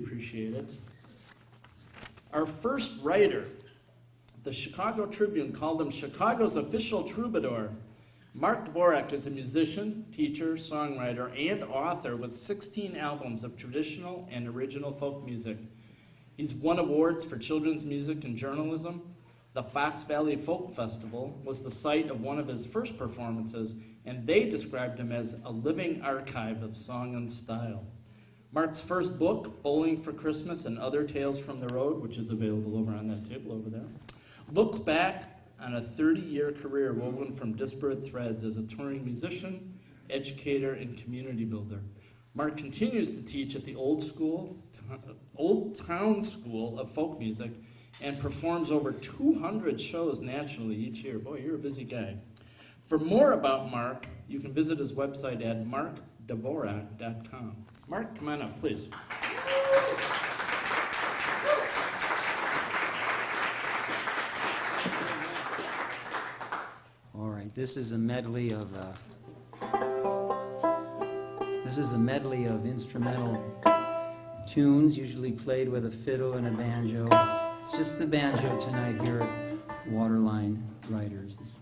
appreciate it. Our first writer, the Chicago Tribune called him Chicago's official troubadour. Mark Dvorak is a musician, teacher, songwriter, and author with 16 albums of traditional and original folk music. He's won awards for children's music and journalism. The Fox Valley Folk Festival was the site of one of his first performances, and they described him as a living archive of song and style. Mark's first book, Bowling for Christmas and Other Tales from the Road, which is available over on that table over there, looks back on a 30-year career woven from disparate threads as a touring musician, educator, and community builder. Mark continues to teach at the Old Town School of Folk Music and performs over 200 shows nationally each year. Boy, you're a busy guy. For more about Mark, you can visit his website at markdvorak.com. Mark, come on up, please. All right, this is a medley of instrumental tunes, usually played with a fiddle and a banjo. It's just the banjo tonight here at Waterline Writers.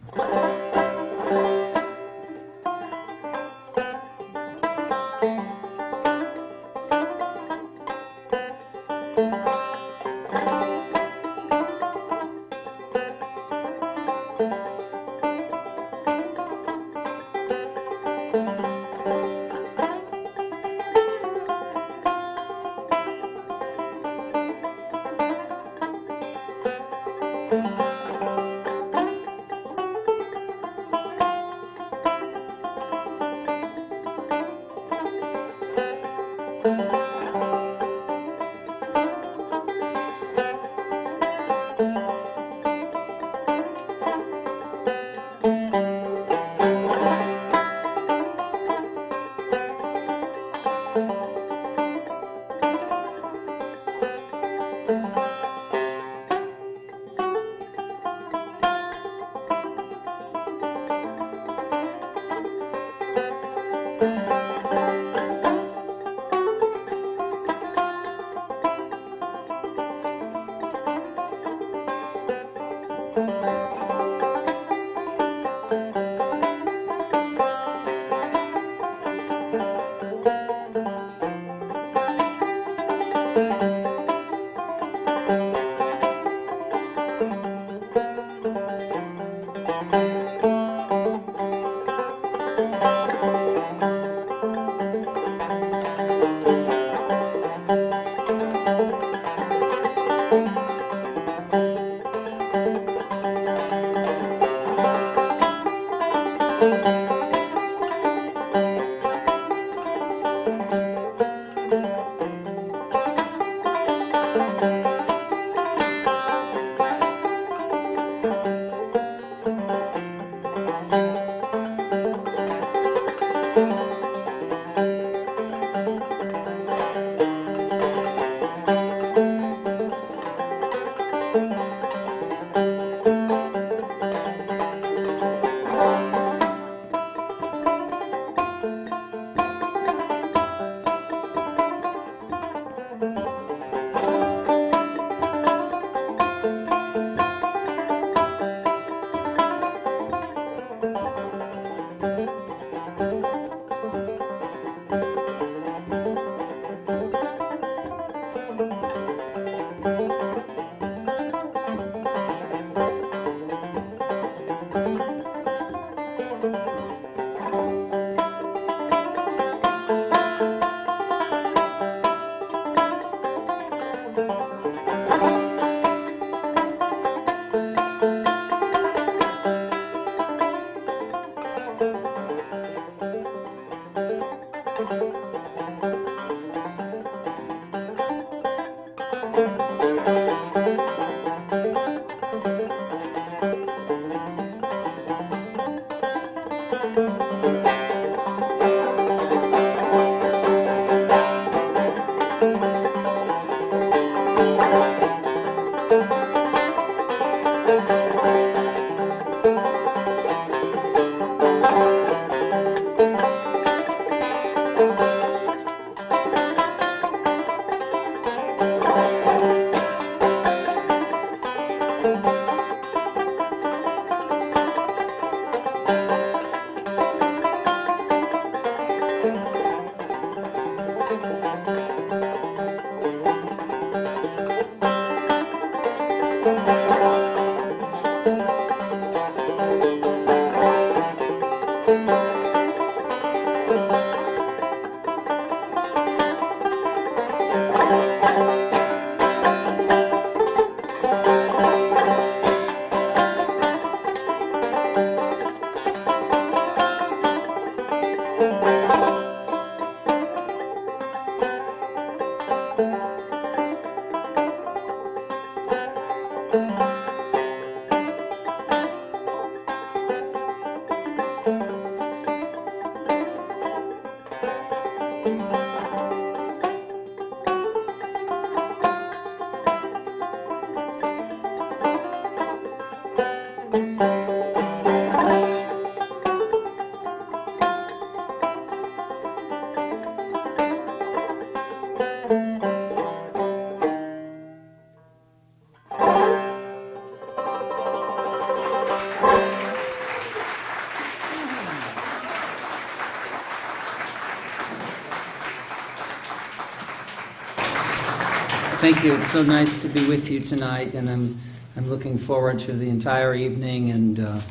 Thank you. It's so nice to be with you tonight, and I'm looking forward to the entire evening and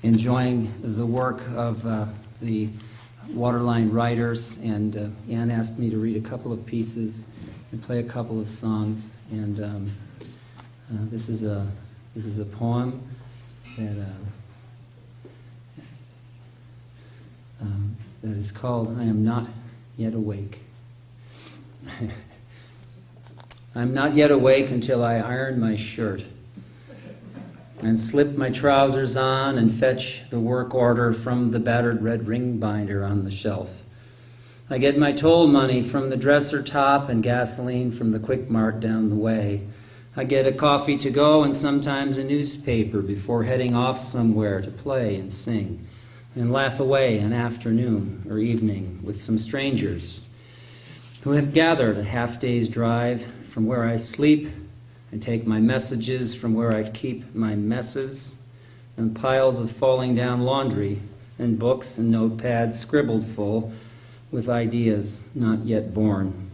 enjoying the work of the Waterline writers. And Ann asked me to read a couple of pieces and play a couple of songs. And this is a poem that is called "I Am Not Yet Awake." I'm not yet awake until I iron my shirt and slip my trousers on and fetch the work order from the battered red ring binder on the shelf. I get my toll money from the dresser top and gasoline from the Quick Mart down the way. I get a coffee to go and sometimes a newspaper before heading off somewhere to play and sing and laugh away an afternoon or evening with some strangers who have gathered a half-day's drive from where I sleep and take my messages from where I keep my messes and piles of falling down laundry and books and notepads scribbled full with ideas not yet born.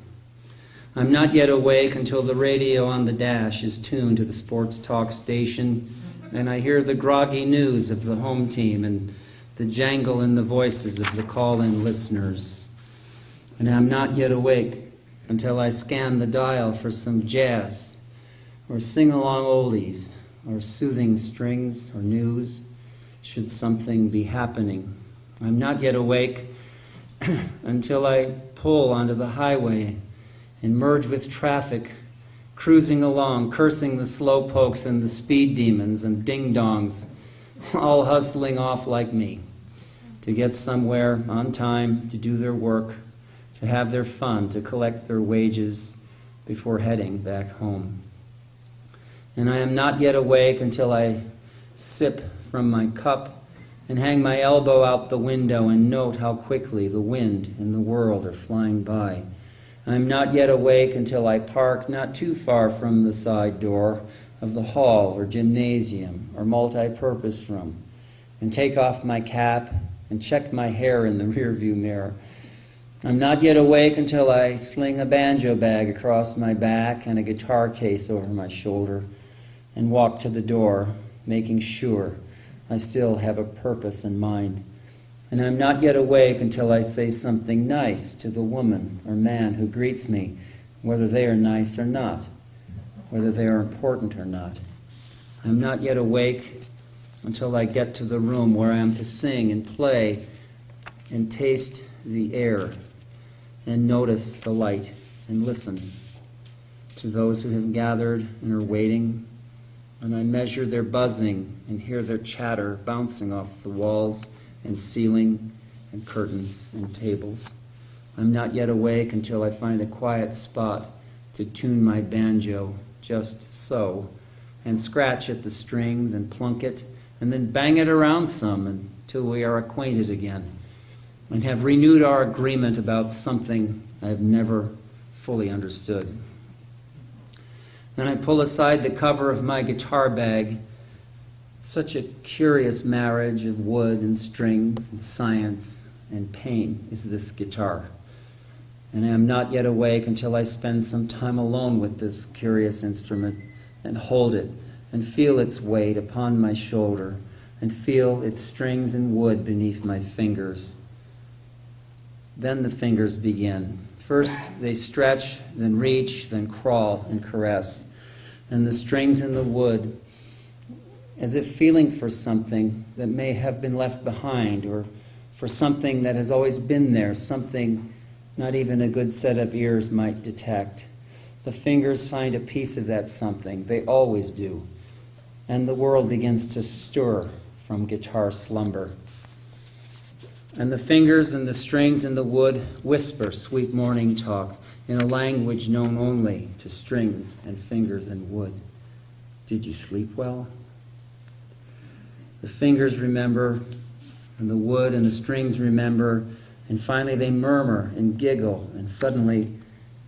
I'm not yet awake until the radio on the dash is tuned to the sports talk station and I hear the groggy news of the home team and the jangle in the voices of the call-in listeners. And I'm not yet awake until I scan the dial for some jazz or sing-along oldies or soothing strings or news, should something be happening. I'm not yet awake until I pull onto the highway and merge with traffic, cruising along, cursing the slowpokes and the speed demons and ding-dongs, all hustling off like me, to get somewhere on time, to do their work, to have their fun, to collect their wages before heading back home. And I am not yet awake until I sip from my cup and hang my elbow out the window and note how quickly the wind and the world are flying by. I am not yet awake until I park not too far from the side door of the hall or gymnasium or multi-purpose room and take off my cap and check my hair in the rearview mirror. I'm not yet awake until I sling a banjo bag across my back and a guitar case over my shoulder and walk to the door, making sure I still have a purpose in mind. And I'm not yet awake until I say something nice to the woman or man who greets me, whether they are nice or not, whether they are important or not. I'm not yet awake until I get to the room where I am to sing and play and taste the air and notice the light and listen to those who have gathered and are waiting, and I measure their buzzing and hear their chatter bouncing off the walls and ceiling and curtains and tables. I'm not yet awake until I find a quiet spot to tune my banjo just so and scratch at the strings and plunk it and then bang it around some until we are acquainted again and have renewed our agreement about something I have never fully understood. Then I pull aside the cover of my guitar bag. Such a curious marriage of wood and strings and science and pain is this guitar. And I am not yet awake until I spend some time alone with this curious instrument and hold it and feel its weight upon my shoulder and feel its strings and wood beneath my fingers. Then the fingers begin, First they stretch, then reach, then crawl and caress. And the strings in the wood, as if feeling for something that may have been left behind, or for something that has always been there, something not even a good set of ears might detect. The fingers find a piece of that something. They always do. And the world begins to stir from guitar slumber. And the fingers and the strings in the wood whisper sweet morning talk in a language known only to strings and fingers and wood. Did you sleep well? The fingers remember, and the wood and the strings remember, and finally they murmur and giggle, and suddenly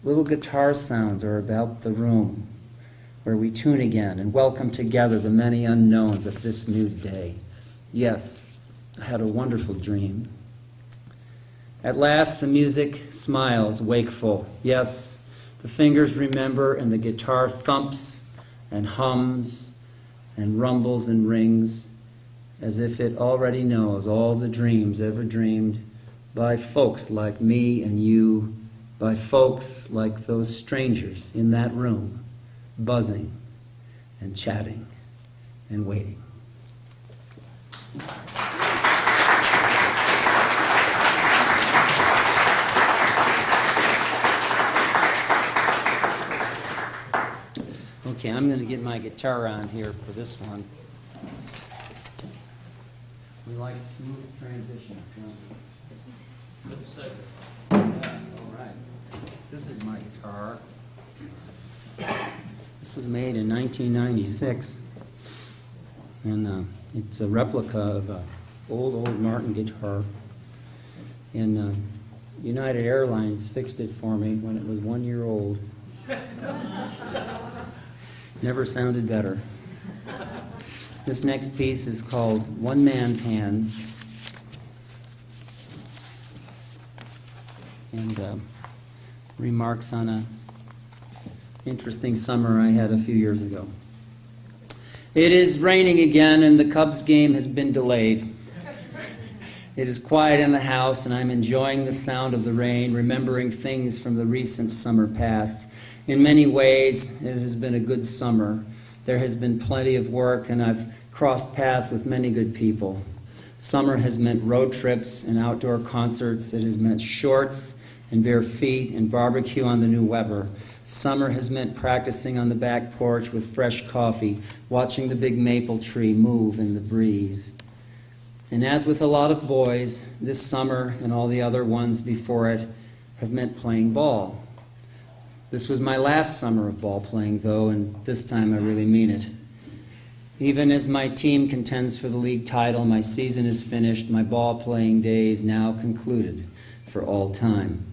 little guitar sounds are about the room, where we tune again and welcome together the many unknowns of this new day. Yes, I had a wonderful dream. At last the music smiles, wakeful. Yes, the fingers remember, and the guitar thumps and hums and rumbles and rings, as if it already knows all the dreams ever dreamed by folks like me and you, by folks like those strangers in that room, buzzing and chatting and waiting. Okay, I'm going to get my guitar on here for this one. We like smooth transitions, don't we? Good segue. Yeah, all right. This is my guitar. This was made in 1996, and it's a replica of an old Martin guitar. And United Airlines fixed it for me when it was 1 year old. Never sounded better. This next piece is called One Man's Hands. And remarks on an interesting summer I had a few years ago. It is raining again, and the Cubs game has been delayed. It is quiet in the house, and I'm enjoying the sound of the rain, remembering things from the recent summer past. In many ways, it has been a good summer. There has been plenty of work, and I've crossed paths with many good people. Summer has meant road trips and outdoor concerts. It has meant shorts and bare feet and barbecue on the new Weber. Summer has meant practicing on the back porch with fresh coffee, watching the big maple tree move in the breeze. And as with a lot of boys, this summer and all the other ones before it have meant playing ball. This was my last summer of ball playing, though, and this time I really mean it. Even as my team contends for the league title, my season is finished, my ball playing days now concluded for all time.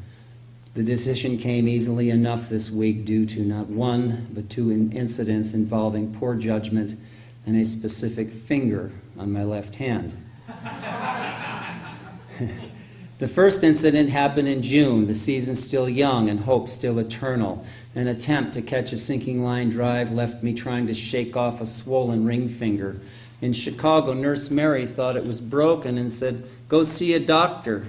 The decision came easily enough this week due to not one, but two incidents involving poor judgment and a specific finger on my left hand. The first incident happened in June, the season still young and hope still eternal. An attempt to catch a sinking line drive left me trying to shake off a swollen ring finger. In Chicago, Nurse Mary thought it was broken and said, "Go see a doctor."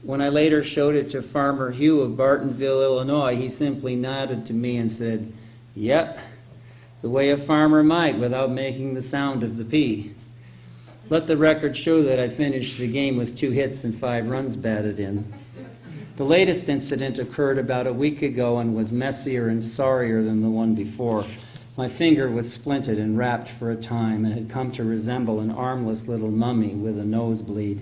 When I later showed it to Farmer Hugh of Bartonville, Illinois, he simply nodded to me and said, "Yep, the way a farmer might without making the sound of the P." Let the record show that I finished the game with 2 hits and 5 runs batted in. The latest incident occurred about a week ago and was messier and sorrier than the one before. My finger was splinted and wrapped for a time and had come to resemble an armless little mummy with a nosebleed.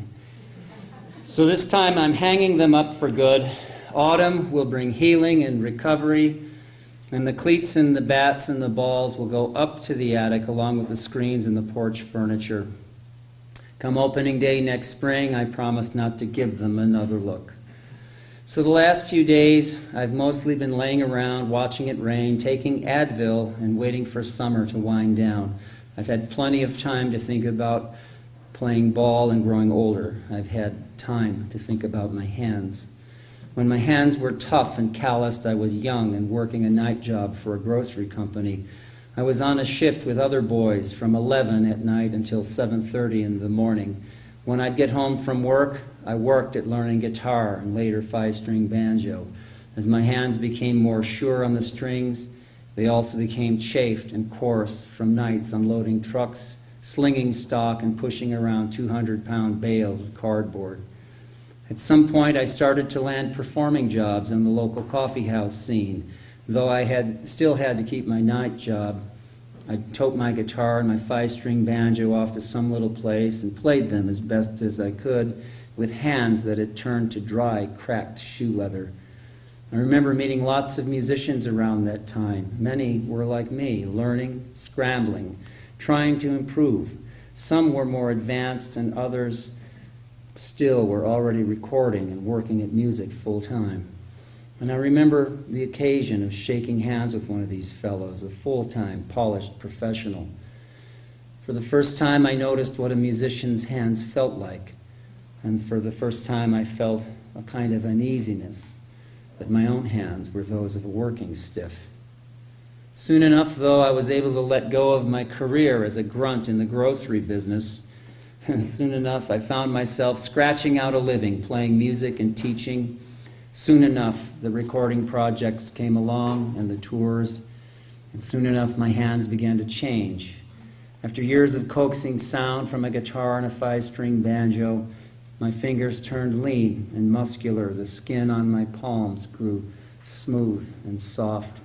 So this time I'm hanging them up for good. Autumn will bring healing and recovery, and the cleats and the bats and the balls will go up to the attic along with the screens and the porch furniture. Come opening day next spring, I promise not to give them another look. So the last few days, I've mostly been laying around, watching it rain, taking Advil, and waiting for summer to wind down. I've had plenty of time to think about playing ball and growing older. I've had time to think about my hands. When my hands were tough and calloused, I was young and working a night job for a grocery company. I was on a shift with other boys from 11 at night until 7:30 in the morning. When I'd get home from work, I worked at learning guitar and later five-string banjo. As my hands became more sure on the strings, they also became chafed and coarse from nights unloading trucks, slinging stock, and pushing around 200-pound bales of cardboard. At some point, I started to land performing jobs in the local coffee house scene. Though I still had to keep my night job, I'd tote my guitar and my five-string banjo off to some little place and played them as best as I could with hands that had turned to dry, cracked shoe leather. I remember meeting lots of musicians around that time. Many were like me, learning, scrambling, trying to improve. Some were more advanced and others still were already recording and working at music full time. And I remember the occasion of shaking hands with one of these fellows, a full-time, polished professional. For the first time, I noticed what a musician's hands felt like. And for the first time, I felt a kind of uneasiness that my own hands were those of a working stiff. Soon enough, though, I was able to let go of my career as a grunt in the grocery business. And soon enough, I found myself scratching out a living, playing music and teaching. Soon enough, the recording projects came along and the tours, and soon enough, my hands began to change. After years of coaxing sound from a guitar and a five-string banjo, my fingers turned lean and muscular. The skin on my palms grew smooth and soft.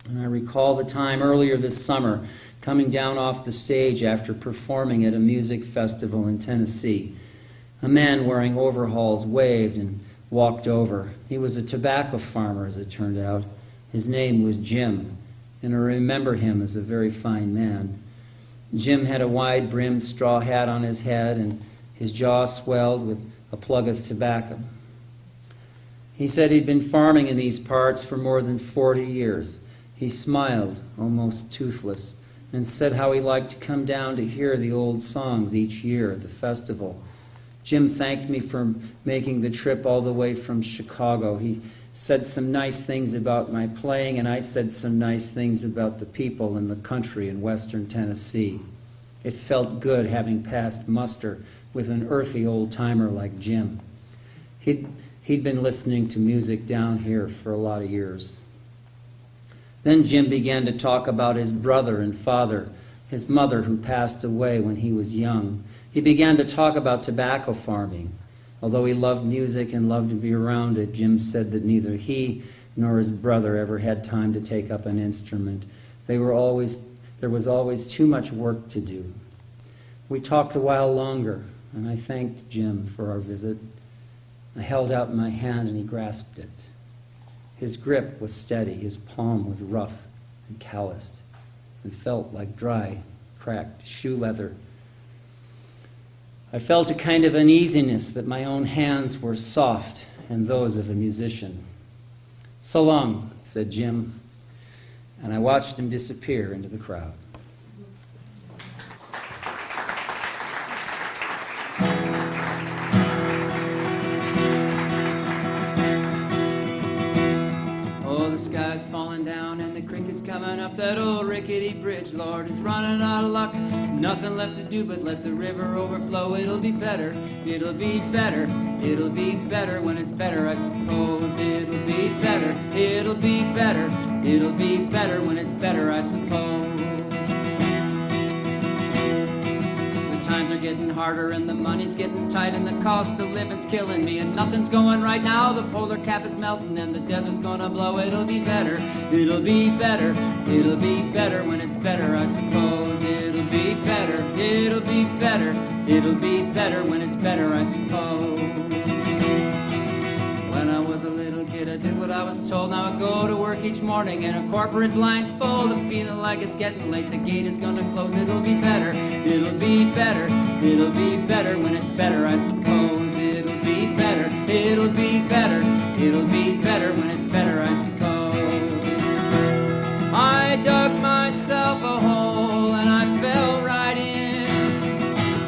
And I recall the time earlier this summer, coming down off the stage after performing at a music festival in Tennessee. A man wearing overalls waved and walked over. He was a tobacco farmer, as it turned out. His name was Jim, and I remember him as a very fine man. Jim had a wide-brimmed straw hat on his head, and his jaw swelled with a plug of tobacco. He said he'd been farming in these parts for more than 40 years. He smiled, almost toothless, and said how he liked to come down to hear the old songs each year at the festival. Jim thanked me for making the trip all the way from Chicago. He said some nice things about my playing, and I said some nice things about the people and the country in western Tennessee. It felt good having passed muster with an earthy old-timer like Jim. He'd been listening to music down here for a lot of years. Then Jim began to talk about his brother and father, his mother who passed away when he was young. He began to talk about tobacco farming. Although he loved music and loved to be around it, Jim said that neither he nor his brother ever had time to take up an instrument. There was always too much work to do. We talked a while longer, and I thanked Jim for our visit. I held out my hand and he grasped it. His grip was steady, his palm was rough and calloused and felt like dry, cracked shoe leather. I felt a kind of uneasiness that my own hands were soft and those of a musician. "So long," said Jim, and I watched him disappear into the crowd. The sky's falling down and the creek is coming up. That old rickety bridge, Lord, is running out of luck. Nothing left to do but let the river overflow. It'll be better, it'll be better, it'll be better when it's better, I suppose. It'll be better, it'll be better, it'll be better when it's better, I suppose. Times are getting harder and the money's getting tight and the cost of living's killing me and nothing's going right now. The polar cap is melting and the desert's gonna blow. It'll be better, it'll be better, it'll be better when it's better, I suppose. It'll be better, it'll be better, it'll be better when it's better, I suppose. When I was a little kid, I did what I was told. Now I go to work each morning in a corporate blindfold. I'm feeling like it's getting late, the gate is gonna close. It'll be better, it'll be better, it'll be better when it's better, I suppose. It'll be better, it'll be better, it'll be better when it's better, I suppose. I dug myself a hole and I fell right in,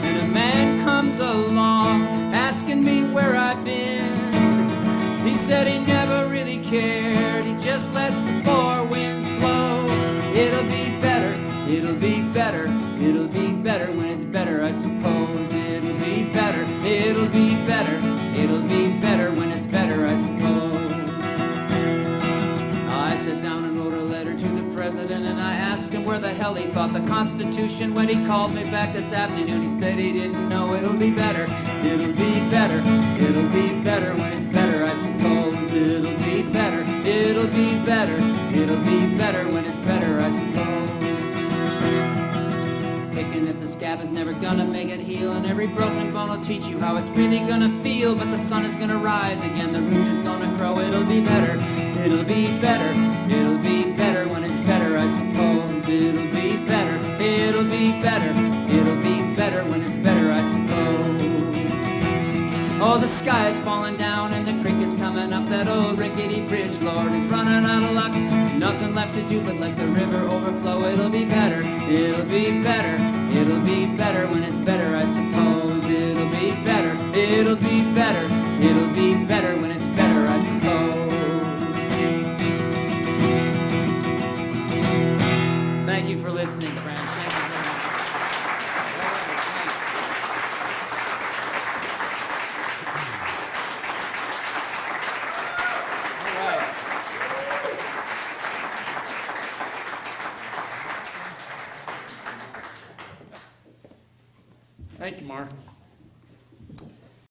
and a man comes along asking me where I've been. He said he never really cared, he just lets the four winds blow. It'll be better, it'll be better, It'll be better when it's better, I suppose. It'll be better, it'll be better, it'll be better when it's better, I suppose. I sat down and wrote a letter to the president, and I asked him where the hell he thought the Constitution. When he called me back this afternoon, he said he didn't know. It'll be better, it'll be better, it'll be better when it's better, I suppose. It'll be better, it'll be better, it'll be better when it's better, I suppose. Picking at the scab is never gonna make it heal, and every broken bone will teach you how it's really gonna feel. But the sun is gonna rise again, the rooster's gonna crow. It'll be better, it'll be better, it'll be better when it's better, I suppose. It'll be better, it'll be better, it'll be better when it's better, I suppose. Oh, the sky is falling down and the creek is coming up. That old rickety bridge, Lord, is running out of luck. Nothing left to do but let the river overflow. It'll be better, it'll be better, it'll be better when it's better, I suppose. It'll be better, it'll be better, it'll be better when